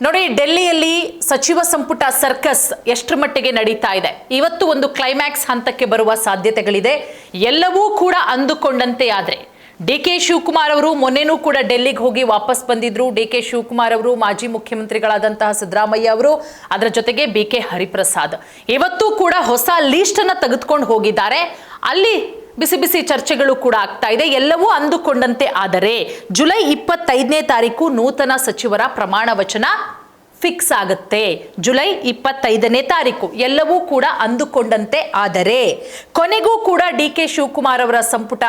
ನೋಡಿ, ಡೆಲ್ಲಿಯಲ್ಲಿ ಸಚಿವ ಸಂಪುಟ ಸರ್ಕಸ್ ಎಷ್ಟರ ಮಟ್ಟಿಗೆ ನಡೀತಾ ಇದೆ. ಇವತ್ತು ಒಂದು ಕ್ಲೈಮ್ಯಾಕ್ಸ್ ಹಂತಕ್ಕೆ ಬರುವ ಸಾಧ್ಯತೆಗಳಿದೆ. ಎಲ್ಲವೂ ಕೂಡ ಅಂದುಕೊಂಡಂತೆ ಆದ್ರೆ ಡಿ.ಕೆ. ಶಿವಕುಮಾರ್ ಅವರು ಮೊನ್ನೆನೂ ಕೂಡ ಡೆಲ್ಲಿಗೆ ಹೋಗಿ ವಾಪಸ್ ಬಂದಿದ್ರು. ಡಿ.ಕೆ. ಶಿವಕುಮಾರ್ ಅವರು, ಮಾಜಿ ಮುಖ್ಯಮಂತ್ರಿಗಳಾದಂತಹ ಸಿದ್ದರಾಮಯ್ಯ ಅವರು, ಅದರ ಜೊತೆಗೆ ಬಿ.ಕೆ. ಹರಿಪ್ರಸಾದ್ ಇವತ್ತು ಕೂಡ ಹೊಸ ಲೀಸ್ಟ್ ಅನ್ನ ತೆಗೆದುಕೊಂಡು ಹೋಗಿದ್ದಾರೆ. ಅಲ್ಲಿ ಬಿಸಿ ಬಿಸಿ ಚರ್ಚೆಗಳು ಕೂಡ ಆಗ್ತಾ ಇದೆ. ಎಲ್ಲವೂ ಅಂದುಕೊಂಡಂತೆ ಆದರೆ ಜುಲೈ 25ನೇ ತಾರೀಕು ನೂತನ ಸಚಿವರ ಪ್ರಮಾಣ ವಚನ ಫಿಕ್ಸ್ ಆಗುತ್ತೆ. ಜುಲೈ 25ನೇ ತಾರೀಕು ಎಲ್ಲವೂ ಕೂಡ ಅಂದುಕೊಂಡಂತೆ ಆದರೆ ಕೊನೆಗೂ ಕೂಡ ಡಿ.ಕೆ. ಶಿವಕುಮಾರ್ ಅವರ ಸಂಪುಟ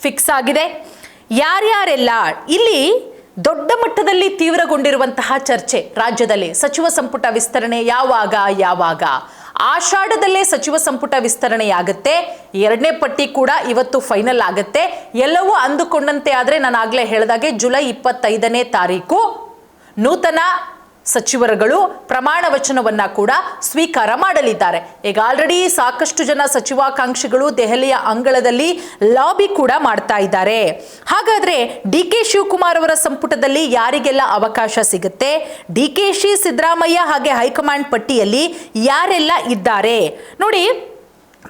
ಫಿಕ್ಸ್ ಆಗಿದೆ. ಯಾರ್ಯಾರೆಲ್ಲ ಇಲ್ಲಿ ದೊಡ್ಡ ಮಟ್ಟದಲ್ಲಿ ತೀವ್ರಗೊಂಡಿರುವಂತಹ ಚರ್ಚೆ ರಾಜ್ಯದಲ್ಲಿ ಸಚಿವ ಸಂಪುಟ ವಿಸ್ತರಣೆ ಯಾವಾಗ ಆಷಾಢದಲ್ಲೇ ಸಚಿವ ಸಂಪುಟ ವಿಸ್ತರಣೆಯಾಗುತ್ತೆ. 2ನೇ ಪಟ್ಟಿ ಕೂಡ ಇವತ್ತು ಫೈನಲ್ ಆಗುತ್ತೆ. ಎಲ್ಲವೂ ಅಂದುಕೊಂಡಂತೆ ಆದರೆ ನಾನು ಆಗ್ಲೇ ಹೇಳಿದಾಗೆ ಜುಲೈ 25ನೇ ತಾರೀಕು ನೂತನ ಸಚಿವರುಗಳು ಪ್ರಮಾಣ ವಚನವನ್ನ ಕೂಡ ಸ್ವೀಕಾರ ಮಾಡಲಿದ್ದಾರೆ. ಈಗ ಆಲ್ರೆಡಿ ಸಾಕಷ್ಟು ಜನ ಸಚಿವಾಕಾಂಕ್ಷಿಗಳು ದೆಹಲಿಯ ಅಂಗಳದಲ್ಲಿ ಲಾಬಿ ಕೂಡ ಮಾಡ್ತಾ ಇದ್ದಾರೆ. ಹಾಗಾದ್ರೆ ಡಿ.ಕೆ. ಶಿವಕುಮಾರ್ ಅವರ ಸಂಪುಟದಲ್ಲಿ ಯಾರಿಗೆಲ್ಲ ಅವಕಾಶ ಸಿಗುತ್ತೆ, ಡಿ.ಕೆ.ಶಿ, ಸಿದ್ದರಾಮಯ್ಯ ಹಾಗೆ ಹೈಕಮಾಂಡ್ ಪಟ್ಟಿಯಲ್ಲಿ ಯಾರೆಲ್ಲ ಇದ್ದಾರೆ ನೋಡಿ.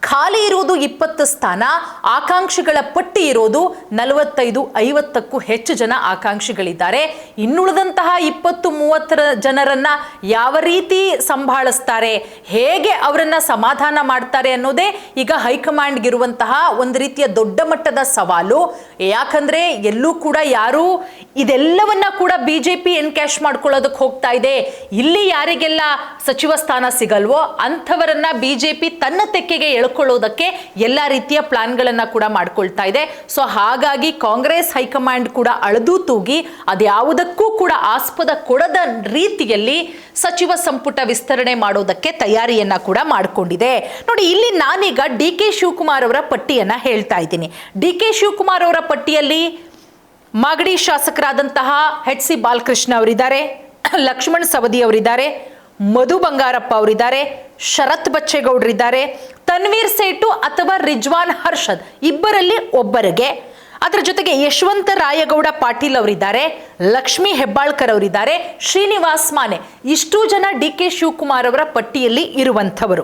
ಖಾಲಿ ಇರುವುದು 20 ಸ್ಥಾನ, ಆಕಾಂಕ್ಷಿಗಳ ಪಟ್ಟಿ ಇರೋದು 45-50ಕ್ಕೂ ಹೆಚ್ಚು ಜನ ಆಕಾಂಕ್ಷಿಗಳಿದ್ದಾರೆ. ಇನ್ನುಳಿದಂತಹ 20-30 ಜನರನ್ನ ಯಾವ ರೀತಿ ಸಂಭಾಳಿಸ್ತಾರೆ, ಹೇಗೆ ಅವರನ್ನ ಸಮಾಧಾನ ಮಾಡ್ತಾರೆ ಅನ್ನೋದೇ ಈಗ ಹೈಕಮಾಂಡ್ಗಿರುವಂತಹ ಒಂದು ರೀತಿಯ ದೊಡ್ಡ ಮಟ್ಟದ ಸವಾಲು. ಯಾಕಂದ್ರೆ ಎಲ್ಲೂ ಕೂಡ ಯಾರು ಇದೆಲ್ಲವನ್ನ ಕೂಡ ಬಿಜೆಪಿ ಎನ್ಕ್ಯಾಶ್ ಮಾಡ್ಕೊಳ್ಳೋದಕ್ಕೆ ಹೋಗ್ತಾ ಇದೆ. ಇಲ್ಲಿ ಯಾರಿಗೆಲ್ಲ ಸಚಿವ ಸ್ಥಾನ ಸಿಗಲ್ವೋ ಅಂಥವರನ್ನ ಬಿಜೆಪಿ ತನ್ನ ತೆಕ್ಕೆಗೆ ಎಳ್ಕೊಳ್ಳೋದಕ್ಕೆ ಎಲ್ಲ ರೀತಿಯ ಪ್ಲಾನ್ಗಳನ್ನ ಕೂಡ ಮಾಡ್ಕೊಳ್ತಾ ಇದೆ. ಸೊ ಹಾಗಾಗಿ ಕಾಂಗ್ರೆಸ್ ಹೈಕಮಾಂಡ್ ಕೂಡ ಅಳದು ತೂಗಿ ಅದ್ಯಾವುದಕ್ಕೂ ಕೂಡ ಆಸ್ಪದ ಕೊಡದ ರೀತಿಯಲ್ಲಿ ಸಚಿವ ಸಂಪುಟ ವಿಸ್ತರಣೆ ಮಾಡೋದಕ್ಕೆ ತಯಾರಿಯನ್ನ ಕೂಡ ಮಾಡಿಕೊಂಡಿದೆ. ನೋಡಿ, ಇಲ್ಲಿ ನಾನೀಗ ಡಿ.ಕೆ. ಶಿವಕುಮಾರ್ ಅವರ ಪಟ್ಟಿಯನ್ನ ಹೇಳ್ತಾ ಇದ್ದೀನಿ. ಡಿ.ಕೆ. ಶಿವಕುಮಾರ್ ಅವರ ಪಟ್ಟಿಯಲ್ಲಿ ಮಾಗಡಿ ಶಾಸಕರಾದಂತಹ ಎಚ್.ಸಿ. ಬಾಲಕೃಷ್ಣ ಅವರಿದ್ದಾರೆ, ಲಕ್ಷ್ಮಣ್ ಸವದಿ ಅವರಿದ್ದಾರೆ, ಮಧು ಬಂಗಾರಪ್ಪ ಅವರಿದ್ದಾರೆ, ಶರತ್ ಬಚ್ಚೇಗೌಡರಿದ್ದಾರೆ, ತನ್ವೀರ್ ಸೇಠು ಅಥವಾ ರಿಜ್ವಾನ್ ಹರ್ಷದ್ ಇಬ್ಬರಲ್ಲಿ ಒಬ್ಬರಿಗೆ, ಅದರ ಜೊತೆಗೆ ಯಶವಂತ ರಾಯಗೌಡ ಪಾಟೀಲ್ ಅವರಿದ್ದಾರೆ, ಲಕ್ಷ್ಮೀ ಹೆಬ್ಬಾಳ್ಕರ್ ಅವರಿದ್ದಾರೆ, ಶ್ರೀನಿವಾಸ್ ಮಾನೆ. ಇಷ್ಟು ಜನ ಡಿ.ಕೆ. ಶಿವಕುಮಾರ್ ಅವರ ಪಟ್ಟಿಯಲ್ಲಿ ಇರುವಂಥವರು.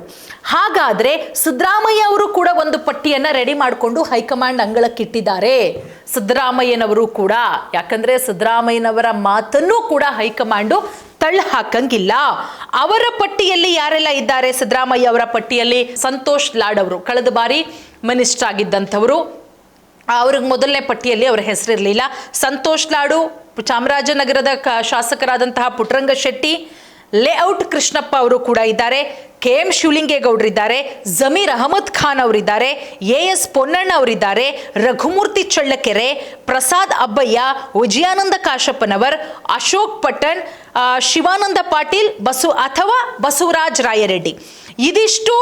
ಹಾಗಾದ್ರೆ ಸಿದ್ದರಾಮಯ್ಯ ಅವರು ಕೂಡ ಒಂದು ಪಟ್ಟಿಯನ್ನ ರೆಡಿ ಮಾಡಿಕೊಂಡು ಹೈಕಮಾಂಡ್ ಅಂಗಳಕ್ಕಿಟ್ಟಿದ್ದಾರೆ. ಸಿದ್ದರಾಮಯ್ಯನವರು ಕೂಡ, ಯಾಕಂದ್ರೆ ಸಿದ್ದರಾಮಯ್ಯನವರ ಮಾತನ್ನು ಕೂಡ ಹೈಕಮಾಂಡು ತಳ್ಳ ಹಾಕಂಗಿಲ್ಲ. ಅವರ ಪಟ್ಟಿಯಲ್ಲಿ ಯಾರೆಲ್ಲ ಇದ್ದಾರೆ, ಸಿದ್ದರಾಮಯ್ಯ ಅವರ ಪಟ್ಟಿಯಲ್ಲಿ ಸಂತೋಷ್ ಲಾಡ್ ಅವರು ಕಳೆದ ಬಾರಿ ಮಿನಿಸ್ಟರ್ ಆಗಿದ್ದಂಥವರು, ಅವ್ರಿಗೆ ಮೊದಲನೇ ಪಟ್ಟಿಯಲ್ಲಿ ಅವರ ಹೆಸರಿರಲಿಲ್ಲ. ಸಂತೋಷ್ ಲಾಡು, ಚಾಮರಾಜನಗರದ ಶಾಸಕರಾದಂತಹ ಪುಟ್ಟರಂಗ ಶೆಟ್ಟಿ, ಲೇಔಟ್ ಕೃಷ್ಣಪ್ಪ ಅವರು ಕೂಡ ಇದ್ದಾರೆ, ಕೆ.ಎಂ. ಶಿವಲಿಂಗೇಗೌಡರಿದ್ದಾರೆ, ಜಮೀರ್ ಅಹಮದ್ ಖಾನ್ ಅವರಿದ್ದಾರೆ, ಎ.ಎಸ್. ಪೊನ್ನಣ್ಣ ಅವರಿದ್ದಾರೆ, ರಘುಮೂರ್ತಿ ಚಳ್ಳಕೆರೆ, ಪ್ರಸಾದ್ ಅಬ್ಬಯ್ಯ, ವಿಜಯಾನಂದ ಕಾಶಪ್ಪನವರ್, ಅಶೋಕ್ ಪಟ್ಟಣ್, ಶಿವಾನಂದ ಪಾಟೀಲ್, ಬಸವರಾಜ್ ರಾಯರೆಡ್ಡಿ. ಇದಿಷ್ಟು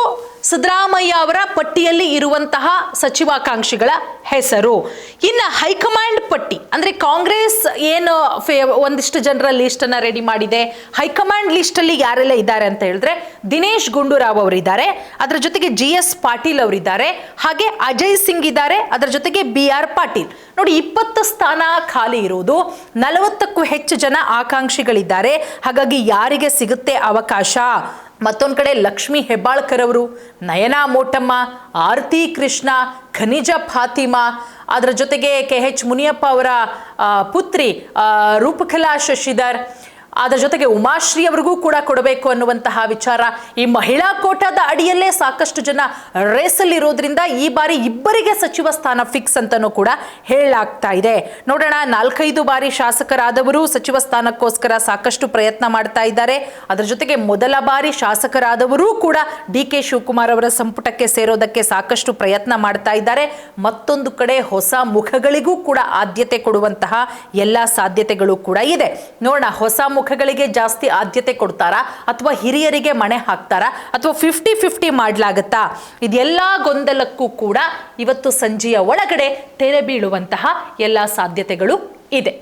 ಸಿದ್ದರಾಮಯ್ಯ ಅವರ ಪಟ್ಟಿಯಲ್ಲಿ ಇರುವಂತಹ ಸಚಿವಾಕಾಂಕ್ಷಿಗಳ ಹೆಸರು. ಇನ್ನು ಹೈಕಮಾಂಡ್ ಪಟ್ಟಿ ಅಂದ್ರೆ ಕಾಂಗ್ರೆಸ್ ಏನು ಒಂದಿಷ್ಟು ಜನರ ಲಿಸ್ಟ್ ಅನ್ನ ರೆಡಿ ಮಾಡಿದೆ. ಹೈಕಮಾಂಡ್ ಲಿಸ್ಟ್ ಅಲ್ಲಿ ಯಾರೆಲ್ಲ ಇದ್ದಾರೆ ಅಂತ ಹೇಳಿದ್ರೆ ದಿನೇಶ್ ಗುಂಡೂರಾವ್ ಅವರಿದ್ದಾರೆ, ಅದರ ಜೊತೆಗೆ ಜಿ.ಎಸ್. ಪಾಟೀಲ್ ಅವರಿದ್ದಾರೆ, ಹಾಗೆ ಅಜಯ್ ಸಿಂಗ್ ಇದ್ದಾರೆ, ಅದರ ಜೊತೆಗೆ ಬಿ.ಆರ್. ಪಾಟೀಲ್. ನೋಡಿ, 20 ಸ್ಥಾನ ಖಾಲಿ ಇರುವುದು, 40ಕ್ಕೂ ಹೆಚ್ಚು ಜನ ಆಕಾಂಕ್ಷಿಗಳಿದ್ದಾರೆ. ಹಾಗಾಗಿ ಯಾರಿಗೆ ಸಿಗುತ್ತೆ ಅವಕಾಶ? ಮತ್ತೊಂದು ಕಡೆ ಲಕ್ಷ್ಮೀ ಹೆಬ್ಬಾಳ್ಕರ್ ಅವರು, ನಯನಾ ಮೋಟಮ್ಮ, ಆರತಿ ಕೃಷ್ಣ, ಖನಿಜ ಫಾತಿಮಾ, ಅದರ ಜೊತೆಗೆ ಕೆ.ಎಚ್. ಮುನಿಯಪ್ಪ ಅವರ ಪುತ್ರಿ ರೂಪಕಲಾ ಶಶಿಧರ್, ಅದರ ಜೊತೆಗೆ ಉಮಾಶ್ರೀ ಅವರಿಗೂ ಕೂಡ ಕೊಡಬೇಕು ಅನ್ನುವಂತಹ ವಿಚಾರ. ಈ ಮಹಿಳಾ ಕೋಟಾದ ಅಡಿಯಲ್ಲೇ ಸಾಕಷ್ಟು ಜನ ರೇಸಲ್ಲಿ ಇರೋದ್ರಿಂದ ಈ ಬಾರಿ ಇಬ್ಬರಿಗೆ ಸಚಿವ ಸ್ಥಾನ ಫಿಕ್ಸ್ ಅಂತನೂ ಕೂಡ ಹೇಳಲಾಗ್ತಾ ಇದೆ. ನೋಡೋಣ, 4-5 ಬಾರಿ ಶಾಸಕರಾದವರು ಸಚಿವ ಸ್ಥಾನಕ್ಕೋಸ್ಕರ ಸಾಕಷ್ಟು ಪ್ರಯತ್ನ ಮಾಡ್ತಾ ಇದ್ದಾರೆ. ಅದರ ಜೊತೆಗೆ ಮೊದಲ ಬಾರಿ ಶಾಸಕರಾದವರು ಕೂಡ ಡಿ.ಕೆ. ಶಿವಕುಮಾರ್ ಅವರ ಸಂಪುಟಕ್ಕೆ ಸೇರೋದಕ್ಕೆ ಸಾಕಷ್ಟು ಪ್ರಯತ್ನ ಮಾಡ್ತಾ ಇದ್ದಾರೆ. ಮತ್ತೊಂದು ಕಡೆ ಹೊಸ ಮುಖಗಳಿಗೂ ಕೂಡ ಆದ್ಯತೆ ಕೊಡುವಂತಹ ಎಲ್ಲ ಸಾಧ್ಯತೆಗಳು ಕೂಡ ಇದೆ. ನೋಡೋಣ, ಹೊಸ ಮುಖಗಳಿಗೆ ಜಾಸ್ತಿ ಆದ್ಯತೆ ಕೊಡ್ತಾರಾ ಅಥವಾ ಹಿರಿಯರಿಗೆ ಮಣೆ ಹಾಕ್ತಾರಾ ಅಥವಾ 50-50 ಮಾಡ್ಲಾಗತ್ತಾ? ಇದೆಲ್ಲ ಗೊಂದಲಕ್ಕೂ ಕೂಡ ಇವತ್ತು ಸಂಜೆಯ ಒಳಗಡೆ ತೆರೆ ಬೀಳುವಂತಹ ಎಲ್ಲ ಸಾಧ್ಯತೆಗಳು ಇದೆ.